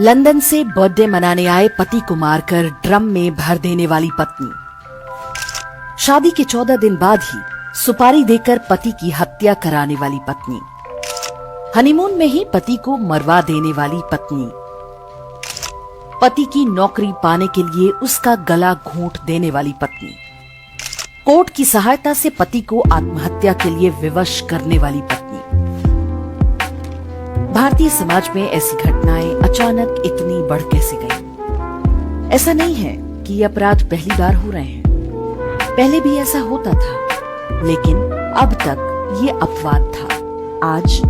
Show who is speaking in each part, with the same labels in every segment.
Speaker 1: London से birthday मनाने आए पति को मारकर ड्रम में भर देने वाली पत्नी। शादी के 14 दिन बाद ही सुपारी देकर पति की हत्या कराने वाली पत्नी। हनीमून में ही पति को मरवा देने वाली पत्नी। पति की नौकरी पाने के लिए उसका गला घोंट देने वाली पत्नी। कोर्ट की सहायता से पति को आत्महत्या के लिए विवश करने वाली पत्नी। भारतीय समाज में ऐसी घटनाएं अचानक इतनी बढ़ कैसे गई? ऐसा नहीं है कि ये अपराध पहली बार हो रहे हैं, पहले भी ऐसा होता था, लेकिन अब तक ये अपवाद था। आज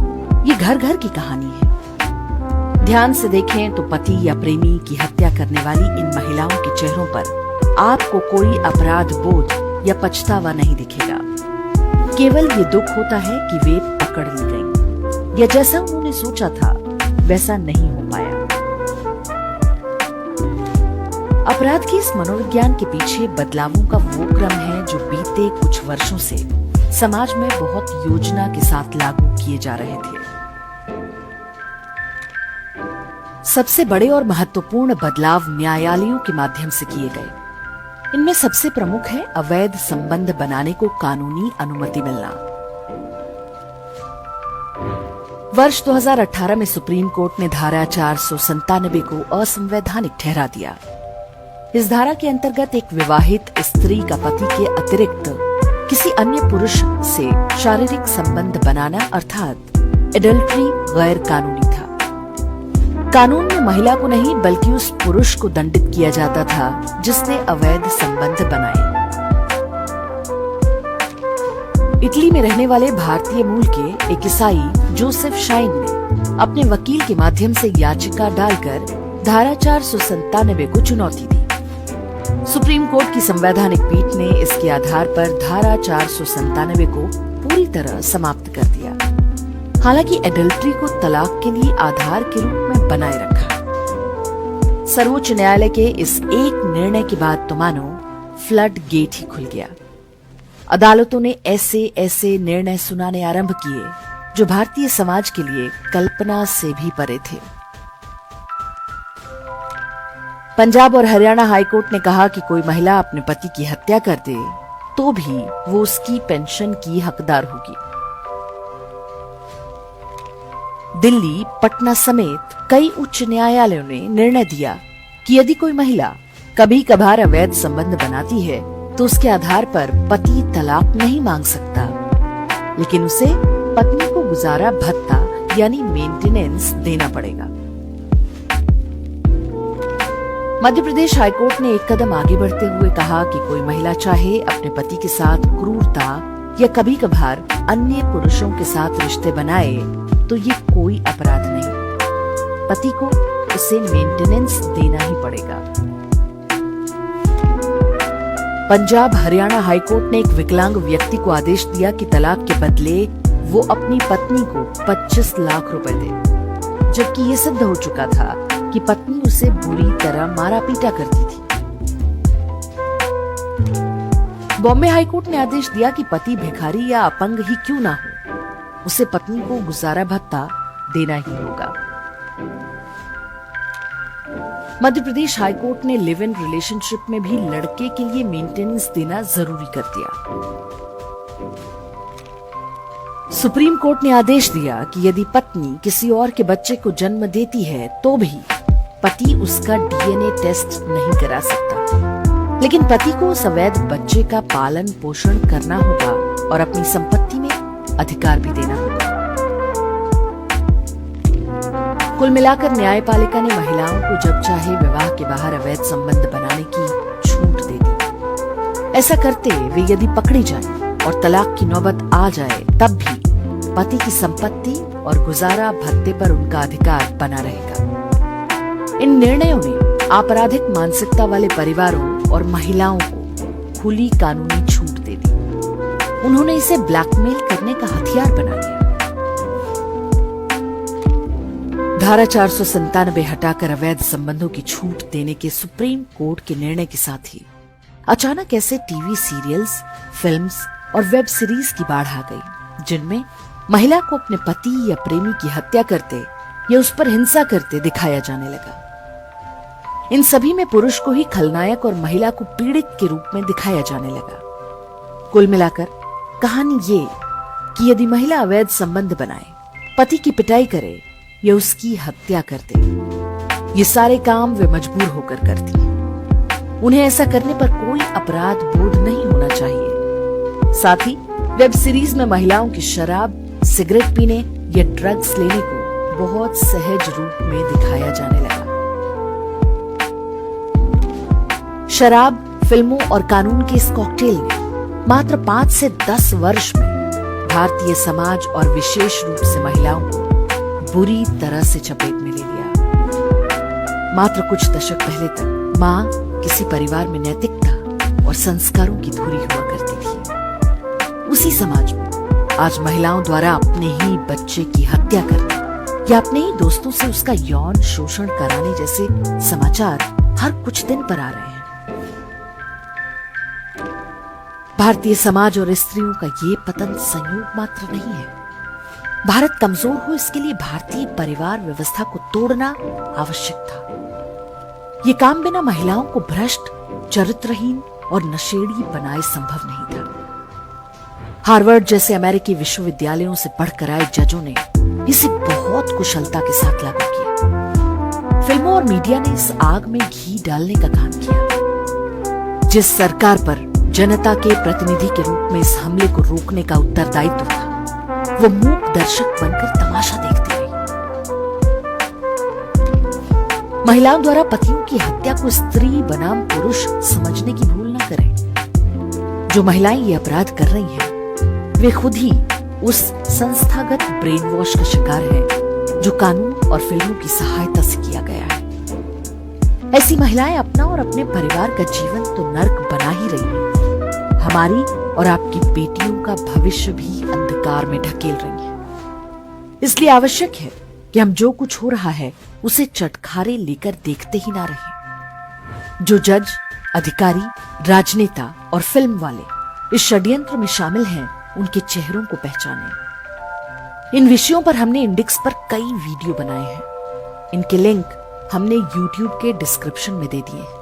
Speaker 1: ये घर घर की कहानी है। ध्यान से देखें तो पति या प्रेमी की हत्या करने वाली इन महिलाओं के चेहरों पर आपको कोई अपराध बोध या पछतावा नहीं दिखेगा। केवल ये दुख होता है कि वे पकड़ ली गईं, या जैसा उन्होंने सोचा था वैसा नहीं हो पाया। अपराध के इस मनोविज्ञान के पीछे बदलावों का वो क्रम है जो बीते कुछ वर्षों से समाज में बहुत योजना के साथ लागू किए जा रहे थे। सबसे बड़े और महत्वपूर्ण बदलाव न्यायालयों के माध्यम से किए गए। इनमें सबसे प्रमुख है अवैध संबंध बनाने को कानूनी अनुमति मिलना। वर्ष 2018 में सुप्रीम कोर्ट ने धारा 497 को असंवैधानिक ठहरा दिया। इस धारा के अंतर्गत एक विवाहित स्त्री का पति के अतिरिक्त किसी अन्य पुरुष से शारीरिक संबंध बनाना अर्थात एडल्ट्री गैर कानूनी था। कानून में महिला को नहीं बल्कि उस पुरुष को दंडित किया जाता था जिसने अवैध संबंध बनाए। इटली में रहने वाले भारतीय मूल के एक ईसाई जोसेफ शाइन ने अपने वकील के माध्यम से याचिका डालकर धारा 497 को चुनौती दी। सुप्रीम कोर्ट की संवैधानिक पीठ ने इसके आधार पर धारा 497 को पूरी तरह समाप्त कर दिया। हालांकि एडल्ट्री को तलाक के लिए आधार के रूप में बनाए रखा। सर्वोच्च न्यायालय के इस एक निर्णय के बाद तो मानो फ्लड गेट ही खुल गया। अदालतों ने ऐसे निर्णय सुनाने आरंभ किए जो भारतीय समाज के लिए कल्पना से भी परे थे। पंजाब और हरियाणा हाईकोर्ट ने कहा कि कोई महिला अपने पति की हत्या कर दे तो भी वो उसकी पेंशन की हकदार होगी। दिल्ली, पटना समेत कई उच्च न्यायालयों ने निर्णय दिया कि यदि कोई महिला कभी कभार अवैध संबंध बनाती है तो उसके आधार पर पति तलाक नहीं मांग सकता, लेकिन उसे पत्नी को गुजारा भत्ता यानी मेंटेनेंस देना पड़ेगा। मध्य प्रदेश हाईकोर्ट ने एक कदम आगे बढ़ते हुए कहा कि कोई महिला चाहे अपने पति के साथ क्रूरता या कभी कभार अन्य पुरुषों के साथ रिश्ते बनाए तो ये कोई अपराध नहीं, पति को उसे मेंटेनेंस देना ही पड़ेगा। पंजाब हरियाणा हाईकोर्ट ने एक विकलांग व्यक्ति को आदेश दिया कि तलाक के बदले वो अपनी पत्नी को 25 लाख रुपए दे, जबकि ये सिद्ध हो चुका था कि पत्नी उसे बुरी तरह मारा पीटा करती थी। बॉम्बे हाईकोर्ट ने आदेश दिया कि पति भिखारी या अपंग ही क्यों ना हो, उसे पत्नी को गुजारा भत्ता देना ही होगा। मध्य प्रदेश हाईकोर्ट ने लिव इन रिलेशनशिप में भी लड़के के लिए मेंटेनेंस देना जरूरी कर दिया। सुप्रीम कोर्ट ने आदेश दिया कि यदि पत्नी किसी और के बच्चे को जन्म देती है तो भी पति उसका डीएनए टेस्ट नहीं करा सकता, लेकिन पति को उस अवैध बच्चे का पालन पोषण करना होगा और अपनी संपत्ति में अधिकार भी देना होगा। कुल मिलाकर न्यायपालिका ने महिलाओं को जब चाहे विवाह के बाहर अवैध संबंध बनाने की छूट दे दी। ऐसा करते वे यदि पकड़ी जाएं और तलाक की नौबत आ जाए तब भी पति की संपत्ति और गुजारा भत्ते पर उनका अधिकार बना रहेगा। इन निर्णयों ने आपराधिक मानसिकता वाले परिवारों और महिलाओं को खुली कानूनी छूट दे दी। उन्होंने इसे ब्लैकमेल करने का हथियार बना लिया। धारा 497 हटाकर अवैध संबंधों की छूट देने के सुप्रीम कोर्ट के निर्णय के साथ ही अचानक ऐसे टीवी सीरियल्स, फिल्म्स और वेब सीरीज की बाढ़ आ गई जिनमें महिला को अपने पति या प्रेमी की हत्या करते या उस पर हिंसा करते दिखाया जाने लगा। इन सभी में पुरुष को ही खलनायक और महिला को पीड़ित के रूप में दिखाया जाने लगा। कुल मिलाकर कहानी ये कि यदि महिला अवैध संबंध बनाए, पति की पिटाई करे या उसकी हत्या कर दे, ये सारे काम वे मजबूर होकर करती हैं। उन्हें ऐसा करने पर कोई अपराध बोध नहीं होना चाहिए। साथ ही वेब सीरीज में महिलाओं की शराब, सिगरेट पीने या ड्रग्स लेने को बहुत सहज रूप में दिखाया जाने लगा। शराब, फिल्मों और कानून के इस कॉकटेल ने मात्र 5 से 10 वर्ष में भारतीय समाज और विशेष रूप से महिलाओं को बुरी तरह से चपेट में ले लिया। मात्र कुछ दशक पहले तक मां किसी परिवार में नैतिकता और संस्कारों की धुरी हुआ करती थी। उसी समाज में आज महिलाओं द्वारा अपने ही बच्चे की हत्या करने या अपने ही दोस्तों से उसका यौन शोषण कराने जैसे समाचार हर कुछ दिन पर आ रहे हैं। भारतीय समाज और स्त्रियों का ये पतन संयोग मात्र नहीं है। भारत कमजोर हो, इसके लिए भारतीय परिवार व्यवस्था को तोड़ना आवश्यक था। ये काम बिना महिलाओं को भ्रष्ट, चरित्रहीन और नशेड़ी बनाए संभव नहीं था। हार्वर्ड जैसे अमेरिकी विश्वविद्यालयों से पढ़कर आए जजों ने इसे बहुत कुशलता के साथ लागू किया। फिल्मों और मीडिया ने इस आग में घी डालने का काम किया। जिस सरकार पर जनता के प्रतिनिधि के रूप में इस हमले को रोकने का उत्तरदायित्व था, वो मूक दर्शक बनकर तमाशा देखती रही। महिलाओं द्वारा पतियों की हत्या को स्त्री बनाम पुरुष समझने की भूल न करें। जो महिलाएं ये अपराध कर रही हैं, वे खुद ही उस संस्थागत ब्रेन वॉश का शिकार है जो कानून और फिल्मों की सहायता से किया गया है। ऐसी महिलाएं अपना और अपने परिवार का जीवन तो नर्क बना ही रही हैं, हमारी और आपकी बेटियों का भविष्य भी अंधकार में ढकेल रही है। इसलिए आवश्यक है कि हम जो कुछ हो रहा है उसे चटखारे लेकर देखते ही ना रहें। जो जज, अधिकारी, राजनेता और फिल्म वाले इस षड्यंत्र में शामिल हैं, उनके चेहरों को पहचानें। इन विषयों पर हमने इंडेक्स पर कई वीडियो बनाए हैं। इनके लिंक हमने YouTube के डिस्क्रिप्शन में दे दिए हैं।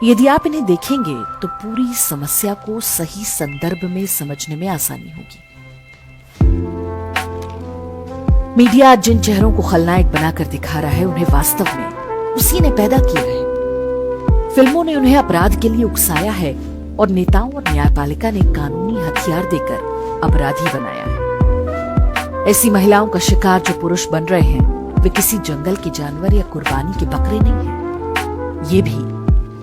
Speaker 1: यदि आप इन्हें देखेंगे तो पूरी समस्या को सही संदर्भ में समझने में आसानी होगी। मीडिया आज जिन चेहरों को खलनायक बनाकर दिखा रहा है, उन्हें वास्तव में उसी ने पैदा किया है। फिल्मों ने उन्हें अपराध के लिए उकसाया है और नेताओं और न्यायपालिका ने कानूनी हथियार देकर अपराधी बनाया है। ऐसी महिलाओं का शिकार जो पुरुष बन रहे हैं, वे किसी जंगल के जानवर या कुर्बानी के बकरे नहीं हैं। ये भी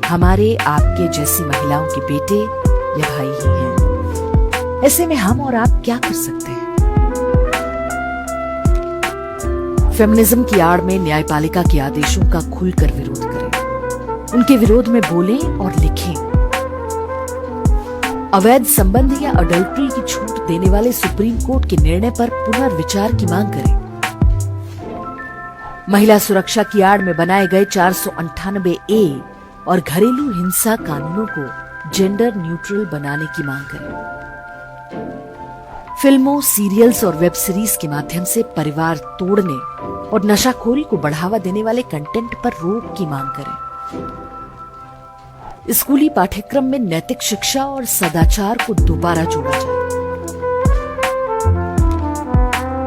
Speaker 1: हमारे आपके जैसी महिलाओं के बेटे या भाई ही हैं। ऐसे में हम और आप क्या कर सकते हैं? फेमिनिज्म की आड़ में न्यायपालिका के आदेशों का खुलकर विरोध करें, उनके विरोध में बोलें और लिखें। अवैध संबंध या अडल्ट्री की छूट देने वाले सुप्रीम कोर्ट के निर्णय पर पुनर्विचार की मांग करें। महिला सुरक्षा की आड़ में बनाए गए 498A और घरेलू हिंसा कानूनों को जेंडर न्यूट्रल बनाने की मांग करें। फिल्मों, सीरियल्स और वेब सीरीज के माध्यम से परिवार तोड़ने और नशाखोरी को बढ़ावा देने वाले कंटेंट पर रोक की मांग करें। स्कूली पाठ्यक्रम में नैतिक शिक्षा और सदाचार को दोबारा जोड़ा जाए।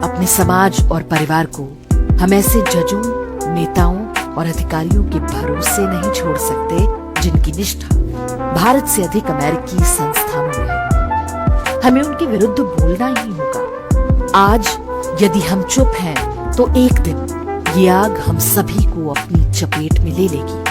Speaker 1: अपने समाज और परिवार को हम ऐसे जजों, नेताओं और अधिकारियों के भरोसे नहीं छोड़ सकते जिनकी निष्ठा भारत से अधिक अमेरिकी संस्थानों में है। हमें उनके विरुद्ध बोलना ही होगा। आज यदि हम चुप हैं तो एक दिन ये आग हम सभी को अपनी चपेट में ले लेगी।